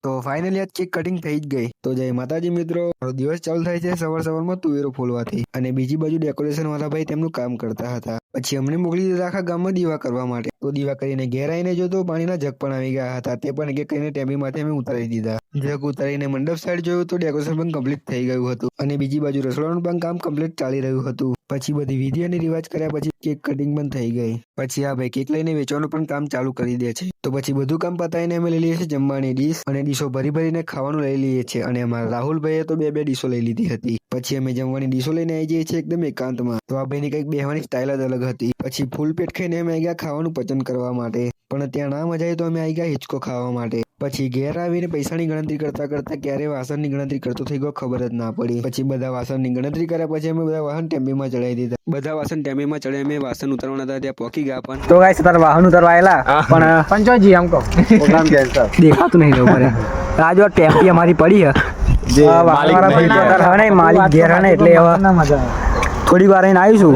તો ફાઇનલી આજ cake cutting થઈ જ ગઈ. તો જય માતાજી મિત્રો, દિવસ ચાલુ થાય છે સવારમાં તુવેરો ફોલવાથી, અને બીજી બાજુ ડેકોરેશન વાળા ભાઈ તેમનું કામ કરતા હતા. પછી અમને મોકલી દીધા આખા ગામમાં દીવા કરવા માટે. તો દીવા કરીને ઘેર આવીને જોતો પાણીના જગ પણ આવી ગયા હતા. તે પણ એક કરીને ટેબી માથે અમે ઉતારી દીધા. જગ ઉતારીને મંડપ સાઈડ જોયું તો ડેકોરેશન પણ કમ્પ્લીટ થઈ ગયું હતું, અને બીજી બાજુ રસોડાનું પણ કામ કમ્પ્લીટ ચાલી રહ્યું હતું. પછી બધી વિધિ અને રિવાજ કર્યા પછી કેક કટિંગ પણ થઈ ગઈ. પછી આ ભાઈ કેક લઈને વેચવાનું પણ કામ ચાલુ કરી દે છે. તો પછી બધું કામ પતાવીને અમે લઈ લઈએ છીએ જમવાની ડીશ, અને ડીશો ભરી ભરીને ખાવાનું લઈ લઈએ છીએ. અને અમારા રાહુલભાઈએ તો બે ડીશો લઈ લીધી હતી. પછી અમે જમવાની ડીશો લઈને આવી જઈએ છીએ એકદમ એકાંતમાં. તો આ ભાઈની કંઈક બેહવાની સ્ટાઇલ જ અલગ હતી. પછી ફૂલ પેટ ખાઈને અમે આવી ગયા ખાવાનું પચન કરવા માટે, પણ ત્યાં ના મજા આવી તો અમે આવી ગયા હિંચકો ખાવા માટે. પછી ઘેર આવીને પૈસાની ગણતરી કરતા કરતા ક્યારે વાસણની ગણતરી કરતો થઈ ગયો ખબર જ ના પડી. પછી બધા વાસણની ગણતરી કર્યા પછી અમે બધા વાહન ટેમ્પીમાં ચડાવી દીધા. બધા વાસણ ટેમ્પીમાં ચડે અમે વાસણ ઉતારવાના હતા ત્યાં પહોંચી ગયા. પણ તો ગાઈસ તારા વાહન ઉતારવા આયેલા પણ પંચોજી हमको પ્રોગ્રામ કેન્સલ દેખાતું નહીં ઉપર. આ જો ટેમ્પી અમારી પડી છે જે માલિક ઘેર હને એટલે હવે થોડી વાર રહીને આવીશું.